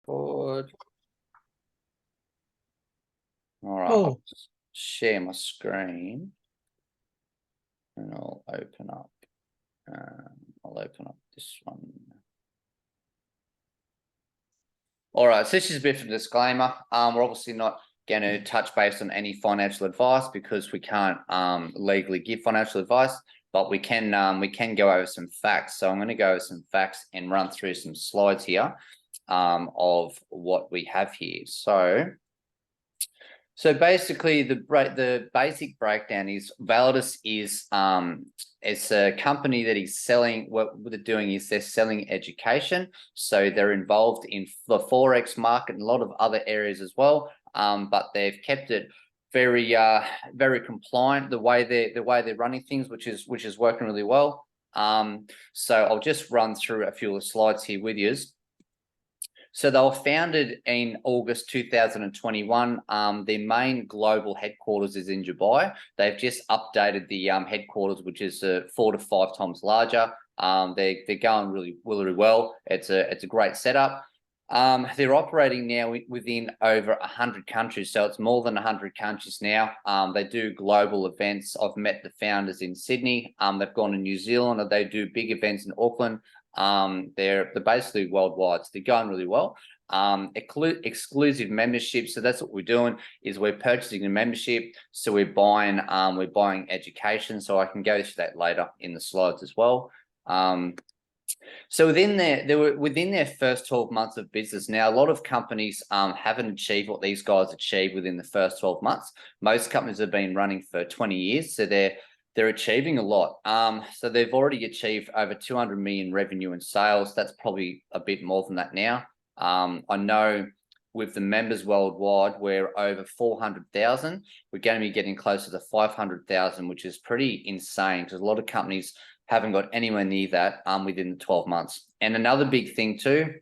record. All right, Oh. I'll just share my screen and I'll open up. This one. All right, so this is a bit of a disclaimer. We're obviously not going to touch base on any financial advice because we can't legally give financial advice, but we can go over some facts. So I'm going to go over some facts and run through some slides here of what we have here. So basically, the basic breakdown is Validus is it's a company that is selling. What they're doing is they're selling education. So they're involved in the Forex market and a lot of other areas as well. But they've kept it very compliant the way they're running things, which is working really well. So I'll just run through a few of the slides here with you. So they were founded in August 2021. Their main global headquarters is in Dubai. They've just updated the headquarters, which is 4 to 5 times larger. They're going really well. It's a great setup. They're operating now within over 100 countries, so it's more than 100 countries now. They do global events. I've met the founders in Sydney. They've gone to New Zealand, or they do big events in Auckland. They're basically worldwide, so they're going really well. Exclusive membership, so that's what we're doing, is we're purchasing a membership, so we're buying education. So I can go through that later in the slides as well. So within their first 12 months of business. Now, a lot of companies haven't achieved what these guys achieved within the first 12 months. Most companies have been running for 20 years, so they're achieving a lot. So they've already achieved over 200 million revenue in sales. That's probably a bit more than that now. I know with the members worldwide, we're over 400,000. We're going to be getting closer to 500,000, which is pretty insane because a lot of companies haven't got anywhere near that within the 12 months. And another big thing too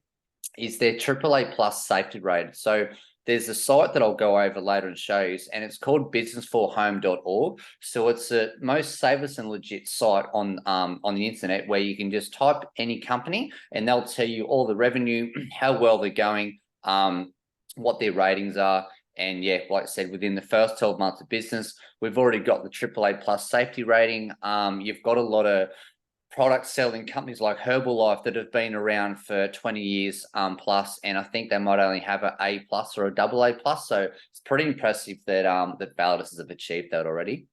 is their AAA plus safety rated. So there's a site that I'll go over later and show you, and it's called businessforhome.org. So it's the most safest and legit site on the internet, where you can just type any company and they'll tell you all the revenue, how well they're going, what their ratings are. And yeah, like I said, within the first 12 months of business, we've already got the AAA plus safety rating. You've got a lot of product selling companies like Herbalife that have been around for 20 years plus, and I think they might only have an A plus or a AA plus. So it's pretty impressive that that Validus have achieved that already.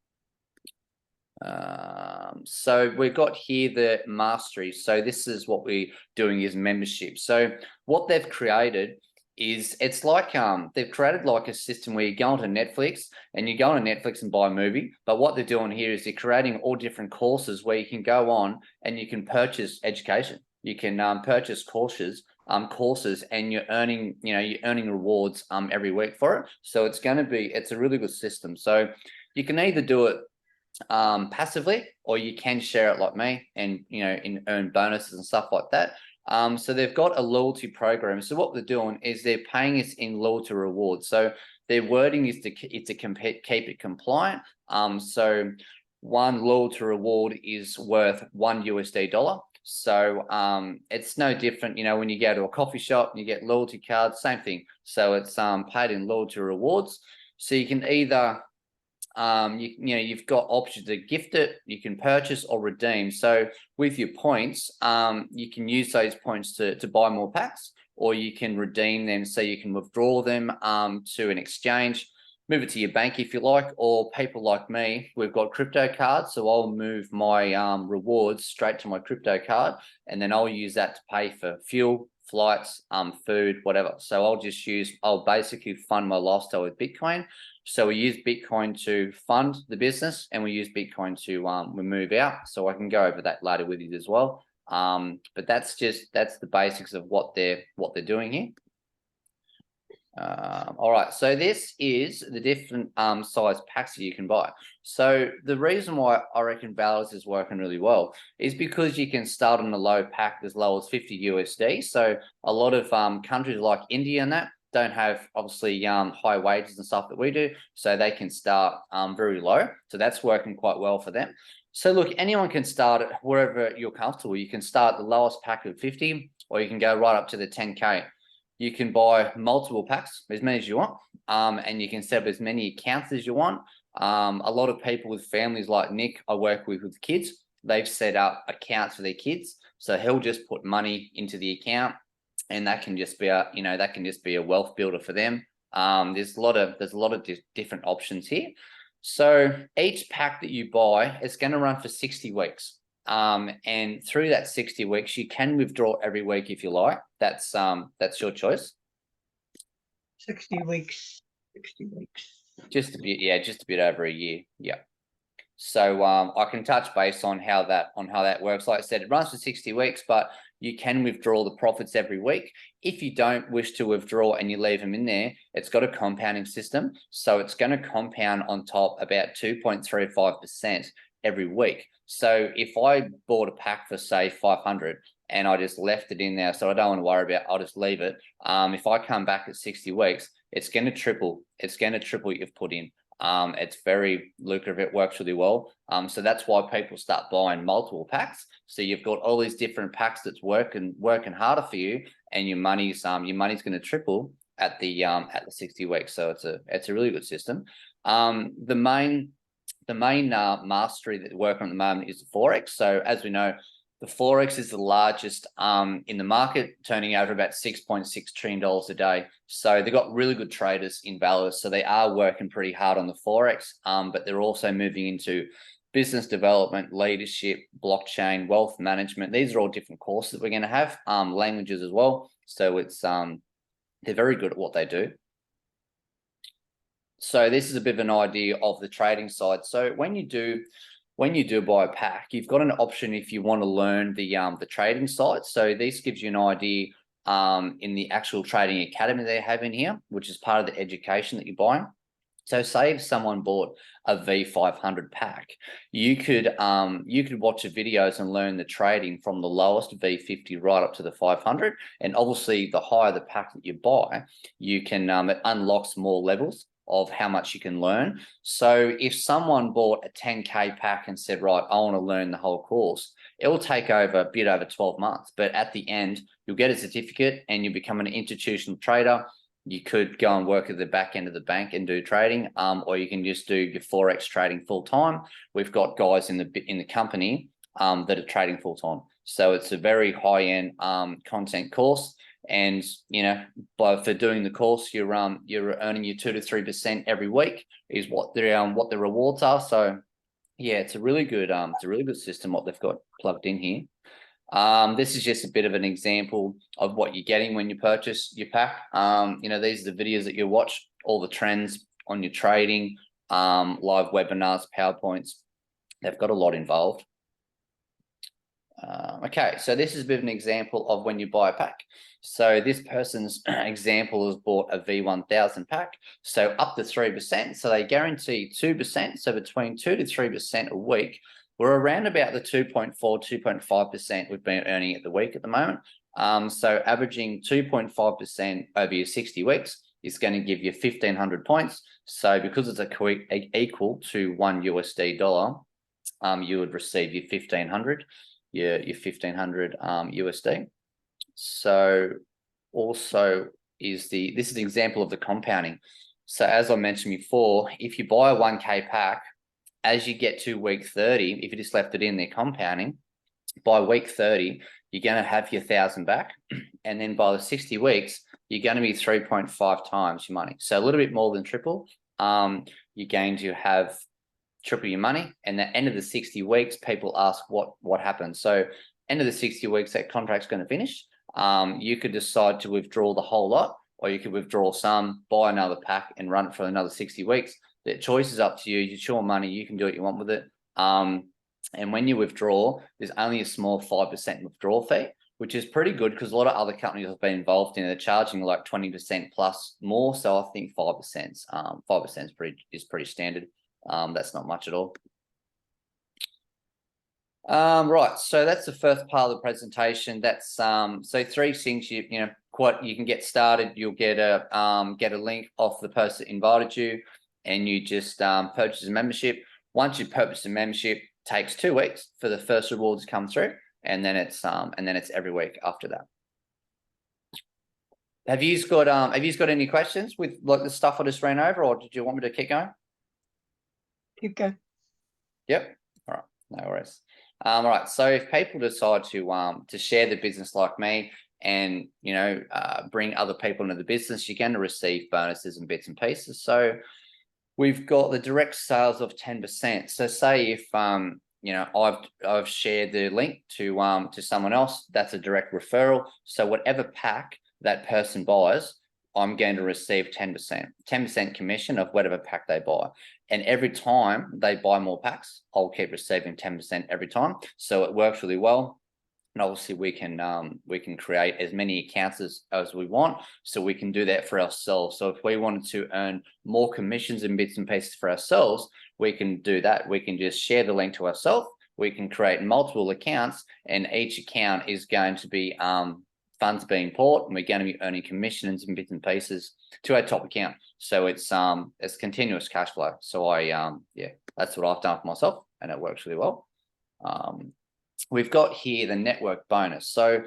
So we've got here the mastery. So this is what we're doing is membership. So what they've created is, it's like they've created like a system where you go onto Netflix and you go on Netflix and buy a movie. But what they're doing here is they're creating all different courses where you can go on and you can purchase education. You can purchase courses, and you're earning rewards every week for it. So it's a really good system. So you can either do it passively, or you can share it like me and earn bonuses and stuff like that. So they've got a loyalty program. So what they're doing is they're paying us in loyalty rewards. So their wording is to keep it compliant. So one loyalty reward is worth $1. So it's no different, when you go to a coffee shop and you get loyalty cards, same thing. So it's paid in loyalty rewards. So you can either you've got options to gift it, you can purchase or redeem. So with your points, you can use those points to buy more packs, or you can redeem them, so you can withdraw them to an exchange, move it to your bank if you like. Or people like me, we've got crypto cards, so I'll move my rewards straight to my crypto card, and then I'll use that to pay for fuel, flights, food, whatever. So I'll basically fund my lifestyle with Bitcoin. So we use Bitcoin to fund the business, and we use Bitcoin to move out. So I can go over that later with you as well. But that's the basics of what they're doing here. All right, so this is the different size packs that you can buy. So the reason why I reckon Validus is working really well is because you can start on a low pack as low as 50 USD. So a lot of countries like India and that don't have obviously high wages and stuff that we do, so they can start very low. So that's working quite well for them. So look, anyone can start it wherever you're comfortable. You can start the lowest pack of 50, or you can go right up to the 10K. you can buy multiple packs, as many as you want, and you can set up as many accounts as you want. A lot of people with families like Nick I work with kids, they've set up accounts for their kids. So he'll just put money into the account, and that can just be a wealth builder for them. There's a lot of different options here. So each pack that you buy is going to run for 60 weeks. And through that 60 weeks, you can withdraw every week if you like. That's your choice. 60 weeks. 60 weeks. Just a bit over a year. Yeah. So I can touch base on how that works. Like I said, it runs for 60 weeks, but you can withdraw the profits every week. If you don't wish to withdraw and you leave them in there, it's got a compounding system. So it's going to compound on top about 2.35% every week. So if I bought a pack for say 500 and I just left it in there, so I don't want to worry about, I'll just leave it. If I come back at 60 weeks, it's going to triple. It's going to triple what you've put in. It's very lucrative. It works really well. So that's why people start buying multiple packs. So you've got all these different packs that's working harder for you, and your money's going to triple at the 60 weeks. So it's a really good system. The main mastery that we're working on at the moment is the Forex. So as we know, the Forex is the largest in the market, turning over about $6.6 trillion a day. So they've got really good traders in Valorous. So they are working pretty hard on the Forex, but they're also moving into business development, leadership, blockchain, wealth management. These are all different courses that we're going to have, languages as well. So it's they're very good at what they do. So this is a bit of an idea of the trading side. So when you do buy a pack, you've got an option if you want to learn the trading side. So this gives you an idea in the actual trading academy they have in here, which is part of the education that you're buying. So say if someone bought a V500 pack, you could watch the videos and learn the trading from the lowest V50 right up to the 500. And obviously the higher the pack that you buy, you can it unlocks more levels of how much you can learn. So if someone bought a 10K pack and said, right, I want to learn the whole course, it will take a bit over 12 months. But at the end, you'll get a certificate and you'll become an institutional trader. You could go and work at the back end of the bank and do trading, or you can just do your Forex trading full time. We've got guys in the company that are trading full time. So it's a very high-end content course. And for doing the course, you're earning your 2 to 3% every week is what the rewards are. So yeah, it's a really good system what they've got plugged in here. This is just a bit of an example of what you're getting when you purchase your pack. These are the videos that you watch, all the trends on your trading, live webinars, PowerPoints. They've got a lot involved. Okay, so this is a bit of an example of when you buy a pack. So this person's example has bought a V1000 pack, so up to 3%. So they guarantee 2%. So between 2 to 3% a week, we're around about the 2.4, 2.5% we've been earning at the week at the moment. So averaging 2.5% over your 60 weeks is going to give you 1,500 points. So because it's equal to $1 USD, you would receive your 1,500. Your 1,500 USD. So also this is an example of the compounding. So as I mentioned before, if you buy a 1K pack, as you get to week 30, if you just left it in there compounding, by week 30, you're going to have your 1,000 back. And then by the 60 weeks, you're going to be 3.5 times your money. So a little bit more than triple. You're going to have triple your money. And at the end of the 60 weeks, people ask what happens. So end of the 60 weeks, that contract's going to finish. You could decide to withdraw the whole lot, or you could withdraw some, buy another pack and run it for another 60 weeks. The choice is up to you. It's your money. You can do what you want with it. And when you withdraw, there's only a small 5% withdrawal fee, which is pretty good because a lot of other companies have been involved in it. They're charging like 20% plus more. So I think 5% is pretty standard. That's not much at all. Right, so that's the first part of the presentation. That's so 3 things you can get started. You'll get a link off the person that invited you, and you just purchase a membership. Once you purchase a membership, it takes 2 weeks for the first rewards to come through, and then it's every week after that. Have you got any questions with like the stuff I just ran over, or did you want me to keep going? Keep going. Yep. All right. No worries. All right. So if people decide to share the business like me and, bring other people into the business, you're going to receive bonuses and bits and pieces. So we've got the direct sales of 10%. So say if, I've shared the link to someone else, that's a direct referral. So whatever pack that person buys, I'm going to receive 10% commission of whatever pack they buy. And every time they buy more packs, I'll keep receiving 10% every time. So it works really well. And obviously we can create as many accounts as we want. So we can do that for ourselves. So if we wanted to earn more commissions and bits and pieces for ourselves, we can do that. We can just share the link to ourselves. We can create multiple accounts, and each account is going to be funds being bought, and we're going to be earning commissions and bits and pieces to our top account. So it's continuous cash flow. So that's what I've done for myself, and it works really well. We've got here the network bonus. So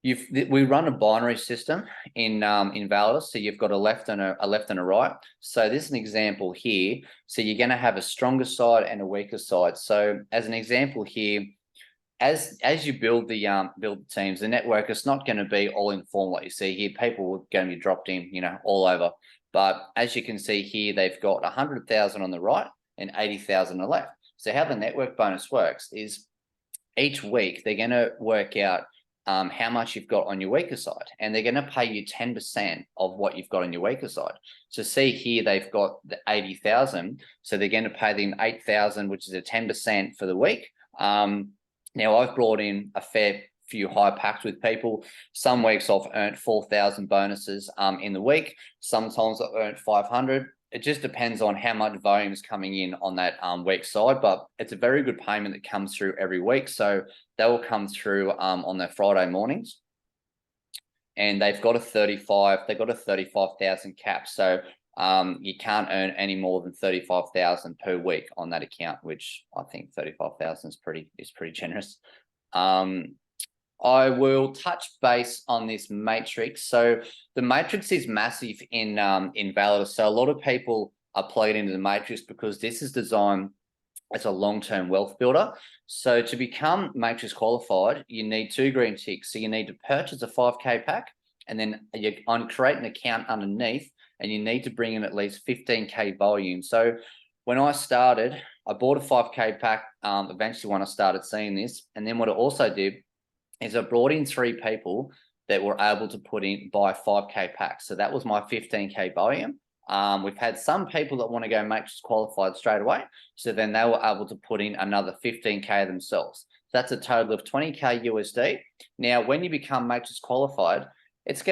we run a binary system in Validus. So you've got a left and a right. So this is an example here. So you're going to have a stronger side and a weaker side. So as an example here, as you build the teams, the network is not going to be all informal like you see here. People are going to be dropped in, all over. But as you can see here, they've got 100,000 on the right and 80,000 on the left. So how the network bonus works is each week they're going to work out how much you've got on your weaker side, and they're going to pay you 10% of what you've got on your weaker side. So see here, they've got the 80,000. So they're going to pay them 8,000, which is a 10% for the week. Now I've brought in a fair few high packs with people. Some weeks I've earned 4,000 bonuses in the week. Sometimes I've earned 500. It just depends on how much volume is coming in on that week side, but it's a very good payment that comes through every week. So they will come through on their Friday mornings, and they've got a 35,000 cap. So you can't earn any more than 35,000 per week on that account, which I think 35,000 is pretty generous. I will touch base on this matrix. So the matrix is massive in Validus. So a lot of people are plugged into the matrix because this is designed as a long-term wealth builder. So to become matrix qualified, you need 2 green ticks. So you need to purchase a 5K pack, and then you create an account underneath, and you need to bring in at least 15K volume. So when I started, I bought a 5K pack eventually when I started seeing this. And then what I also did is I brought in 3 people that were able to buy 5K packs. So that was my 15K volume. We've had some people that want to go matrix qualified straight away. So then they were able to put in another 15K themselves. So that's a total of 20K USD. Now, when you become matrix qualified, it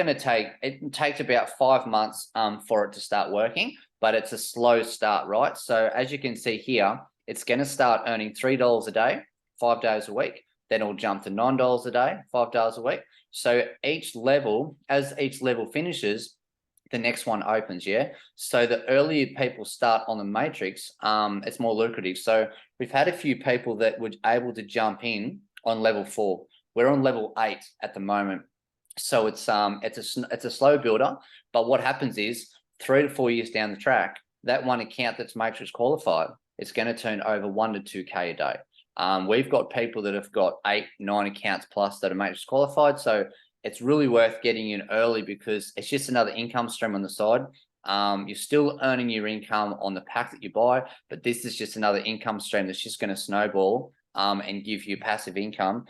takes about 5 months for it to start working, but it's a slow start, right? So as you can see here, it's going to start earning $3 a day, 5 days a week. Then it'll jump to $9 a day, 5 days a week. So as each level finishes, the next one opens, yeah? So the earlier people start on the matrix, it's more lucrative. So we've had a few people that were able to jump in on level 4. We're on level 8 at the moment. So it's a slow builder, but what happens is 3 to 4 years down the track, that one account that's matrix qualified, it's going to turn over 1 to 2K a day. We've got people that have got 8, 9 accounts plus that are matrix qualified. So it's really worth getting in early because it's just another income stream on the side. You're still earning your income on the pack that you buy, but this is just another income stream that's just going to snowball and give you passive income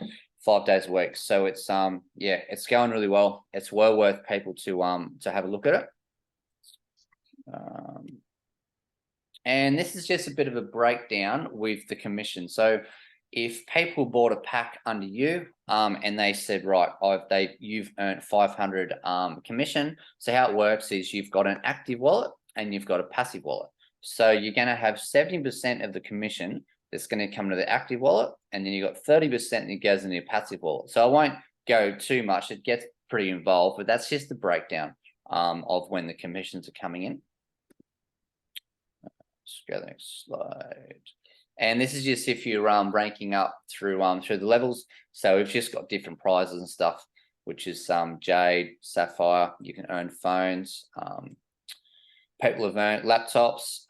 5 days a week. So it's it's going really well. It's well worth people to have a look at it. And this is just a bit of a breakdown with the commission. So if people bought a pack under you and they said, right, you've earned 500 commission. So how it works is you've got an active wallet and you've got a passive wallet. So you're going to have 70% of the commission that's going to come to the active wallet, and then you've got 30% that goes into your passive wallet. So I won't go too much. It gets pretty involved, but that's just the breakdown of when the commissions are coming in. Let's go to the next slide. And this is just if you're ranking up through the levels. So we've just got different prizes and stuff. which is Jade, Sapphire. You can earn phones. People have earned laptops,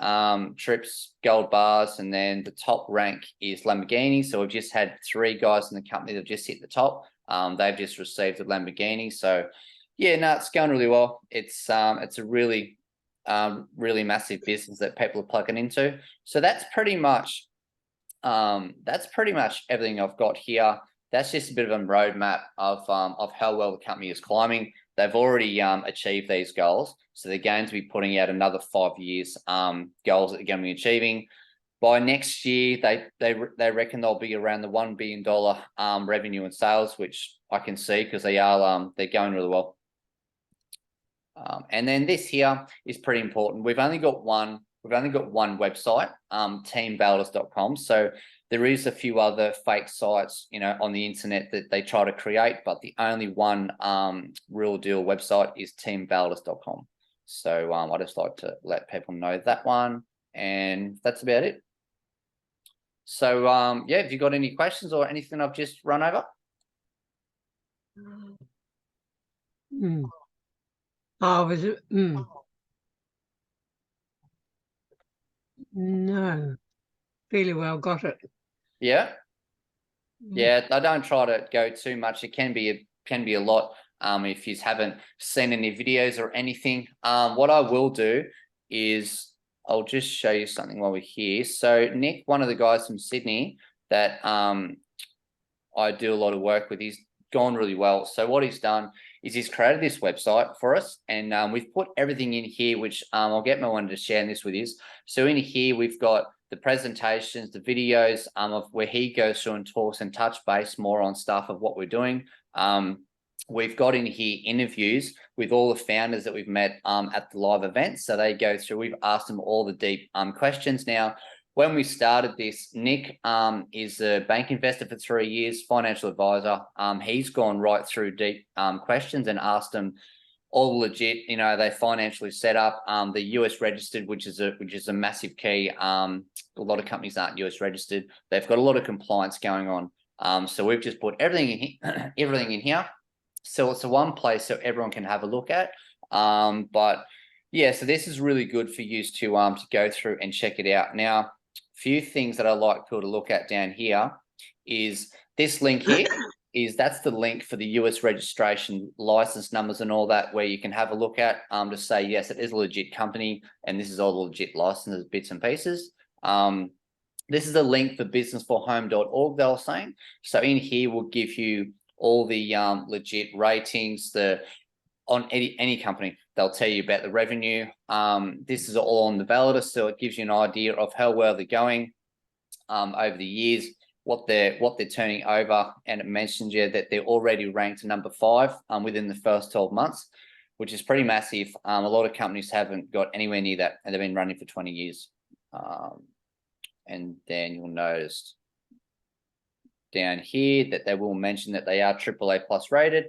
trips, gold bars, and then the top rank is Lamborghini. So we've just had 3 guys in the company that have just hit the top. They've just received a Lamborghini. So yeah, no, it's going really well. It's a really massive business that people are plugging into. So that's pretty much everything I've got here. That's just a bit of a roadmap of how well the company is climbing. They've already achieved these goals, so they're going to be putting out another 5 years goals that they're going to be achieving. By next year, they reckon they'll be around the $1 billion revenue and sales, which I can see because they're going really well. And then this here is pretty important. We've only got one website, teamvaldis.com. So there is a few other fake sites, on the internet that they try to create, but the only one real deal website is teamvaldis.com. So I just like to let people know that one, and that's about it. So yeah, have you got any questions or anything I've just run over? No, fairly well got it. Yeah. Yeah, I don't try to go too much. It can be a lot if you haven't seen any videos or anything. What I will do is I'll just show you something while we're here. So Nick, one of the guys from Sydney that I do a lot of work with, he's gone really well. So what he's done is he's created this website for us, and we've put everything in here, which I'll get my one to share this with you. So in here, we've got the presentations, the videos of where he goes through and talks and touch base more on stuff of what we're doing. We've got in here interviews with all the founders that we've met at the live events. So they go through, we've asked them all the deep questions. Now, when we started this, Nick is a bank investor for 3 years, financial advisor. He's gone right through deep questions and asked them all legit. They financially set up. The US registered, which is a massive key. A lot of companies aren't US registered. They've got a lot of compliance going on. So we've just put everything in here. So it's a one place so everyone can have a look at. But yeah, so this is really good for you to go through and check it out. Now, few things that I like people to look at down here is this link here. That's the link for the US registration, license numbers and all that, where you can have a look at to say, yes, it is a legit company and this is all the legit licenses, bits and pieces. This is a link for businessforhome.org, they were saying. So in here, we'll give you all the legit ratings, on any company. They'll tell you about the revenue. This is all on the Validus, so it gives you an idea of how well they're going over the years, what they're turning over, and it mentions you that they're already ranked number 5 within the first 12 months, which is pretty massive. A lot of companies haven't got anywhere near that, and they've been running for 20 years. And then you'll notice down here that they will mention that they are AAA plus rated,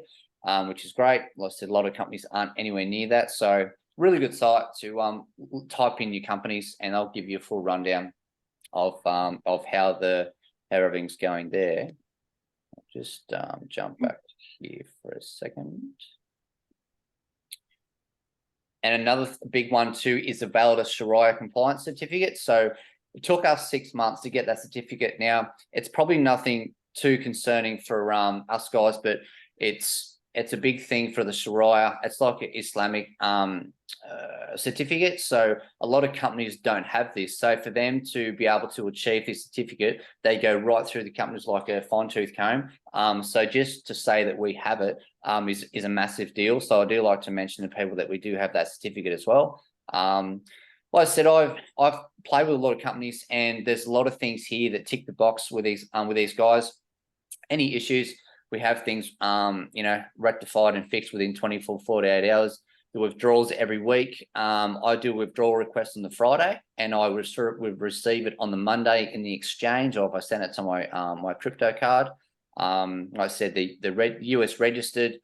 which is great. Like I said, a lot of companies aren't anywhere near that. So really good site to type in your companies, and I'll give you a full rundown of how everything's going there. I'll just jump back here for a second. And another big one too is the Validus Sharia compliance certificate. So it took us 6 months to get that certificate. Now, it's probably nothing too concerning for us guys, but it's a big thing for the Sharia. It's like an Islamic certificate. So a lot of companies don't have this. So for them to be able to achieve this certificate, they go right through the companies like a fine tooth comb. So just to say that we have it is a massive deal. So I do like to mention to people that we do have that certificate as well. Like I said, I've played with a lot of companies, and there's a lot of things here that tick the box with these guys. Any issues, we have things rectified and fixed within 24, 48 hours. The withdrawals every week. I do withdrawal requests on the Friday, and I would receive it on the Monday in the exchange, or if I send it to my crypto card. Like I said, the US registered.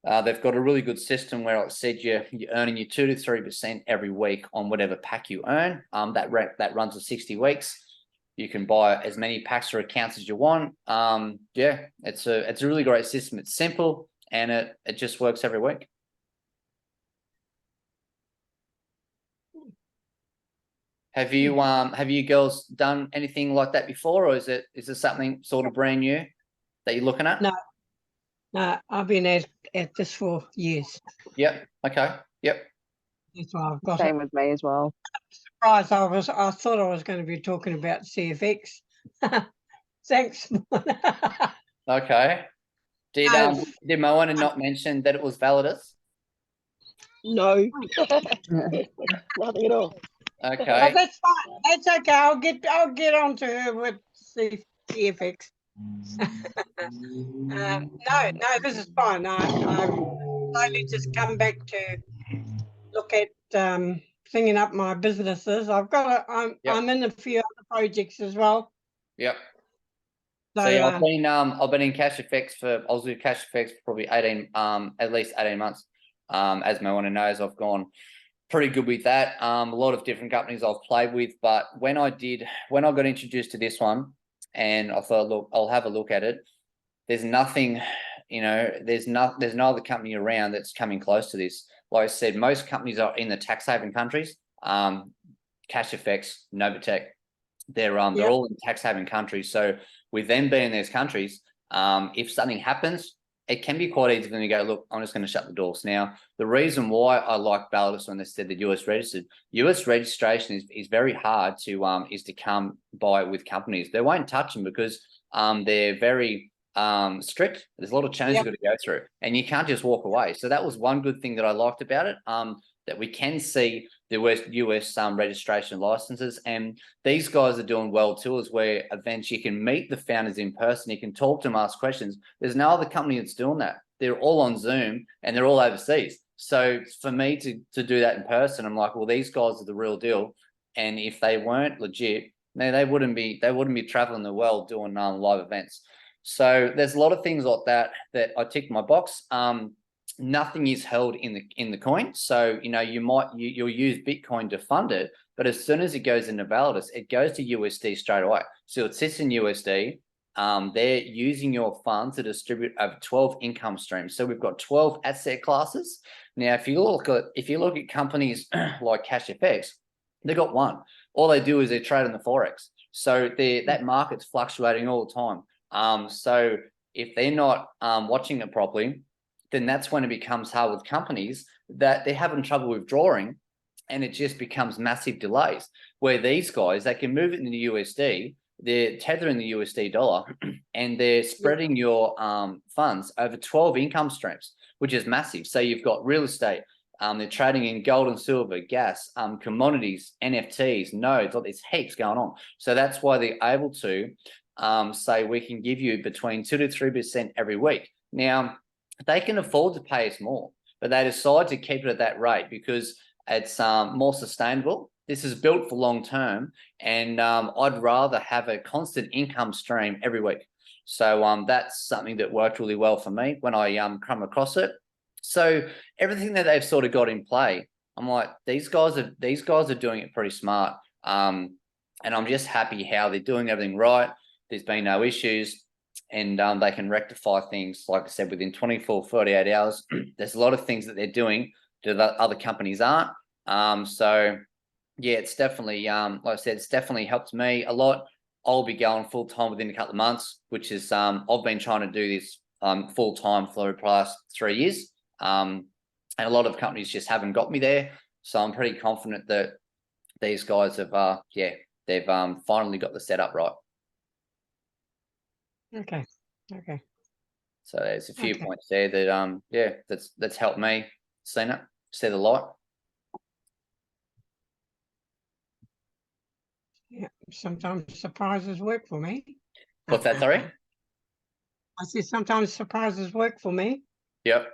They've got a really good system where, like I said, you're earning your 2 to 3% every week on whatever pack you earn. That runs for 60 weeks. You can buy as many packs or accounts as you want. Yeah, it's a really great system. It's simple and it just works every week. Have you girls done anything like that before, or is it something sort of brand new that you're looking at? No, I've been at this for years. Yep. Okay. Yep. That's why I've got Same it. with me as well. Surprised I thought I was going to be talking about CFX. Thanks. Okay. Did Moana not mention that it was Validus? No, nothing at all. But Okay. that's fine. That's okay. I'll get on to her with CFX. No, this is fine. I've slowly just come back to look at thinking up my businesses. I'm in a few other projects as well. Yep. So, So yeah, I've been in cash effects I was with cash effects for probably at least 18 months. As Moana knows, I've gone pretty good with that. A lot of different companies I've played with, but when I got introduced to this one, and I thought, look, I'll have a look at it. There's nothing, there's no other company around that's coming close to this. Like I said, most companies are in the tax haven countries. Cash effects, Novatech, they're all in tax haven countries. So with them being in those countries, if something happens, it can be quite easy for them to go, look, I'm just going to shut the doors. Now, the reason why I like Validus when they said the US registered, US registration is very hard to come by with companies. They won't touch them because they're very strict. There's a lot of changes you've got to go through, and you can't just walk away. So that was one good thing that I liked about it. That we can see the US registration licenses, and these guys are doing well too, is where events you can meet the founders in person, you can talk to them, ask questions. There's no other company that's doing that. They're all on Zoom and they're all overseas. So for me to do that in person, I'm like, well, these guys are the real deal. And if they weren't legit, they wouldn't be traveling the world doing live events. So there's a lot of things like that I ticked my box. Nothing is held in the coin, so you'll use Bitcoin to fund it, but as soon as it goes into Validus, it goes to USD straight away. So it sits in USD. They're using your funds to distribute over 12 income streams. So we've got 12 asset classes. Now, if you look at companies like CashFX, they've got one. All they do is they trade on the forex. So that market's fluctuating all the time. So if they're not watching it properly, then that's when it becomes hard with companies that they're having trouble withdrawing, and it just becomes massive delays. Where these guys, they can move it into USD, they're tethering the USD dollar, and they're spreading your funds over 12 income streams, which is massive. So you've got real estate, they're trading in gold and silver, gas, commodities, NFTs, nodes, there's heaps going on. So that's why they're able to say we can give you between 2 to 3% every week. Now, they can afford to pay us more, but they decide to keep it at that rate because it's more sustainable. This is built for long term, and I'd rather have a constant income stream every week. So that's something that worked really well for me when I come across it. So everything that they've sort of got in play, I'm like, these guys are doing it pretty smart. And I'm just happy how they're doing everything right. There's been no issues. And they can rectify things, like I said, within 24, 48 hours. There's a lot of things that they're doing that other companies aren't. So, yeah, it's definitely, like I said, it's definitely helped me a lot. I'll be going full-time within a couple of months, which is, I've been trying to do this full-time for the past 3 years. And a lot of companies just haven't got me there. So I'm pretty confident that these guys have, they've finally got the setup right. Okay. So there's a few points there that that's helped me see the light. Yeah, sometimes surprises work for me. What's that, sorry? I said sometimes surprises work for me. Yep.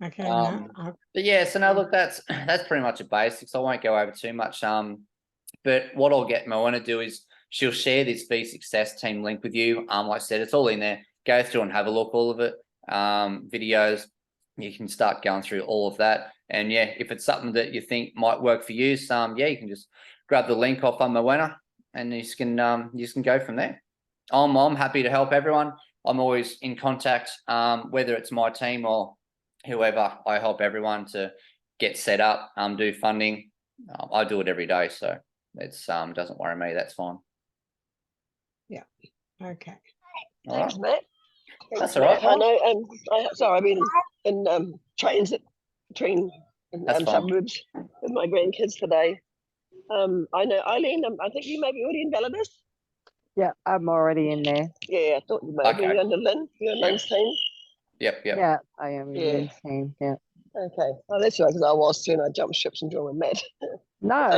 Okay. But yeah, so no, look, that's pretty much a basics. I won't go over too much. But what I'll get Moana to do is she'll share this V Success team link with you. Like I said, it's all in there. Go through and have a look, all of it. Videos, you can start going through all of that. And yeah, if it's something that you think might work for you, you can just grab the link off on Moana and you can go from there. I'm happy to help everyone. I'm always in contact, whether it's my team or whoever. I help everyone to get set up, do funding. I do it every day, so it's doesn't worry me. That's fine. Okay. All Thanks, right. Matt. That's Thanks, all right. Matt. I know. Sorry, I've been in trains between That's fine. suburbs with my grandkids today. I know, Eileen. I think you may be already in Validus. Yeah, I'm already in there. Yeah, I thought you may be Okay. under Lynn. You're on Lynn's team. Yep. Yeah, I am Yeah. in the same. Yeah. Okay. Oh, that's right. Because I was too, and I jumped ships and joined with Matt. No,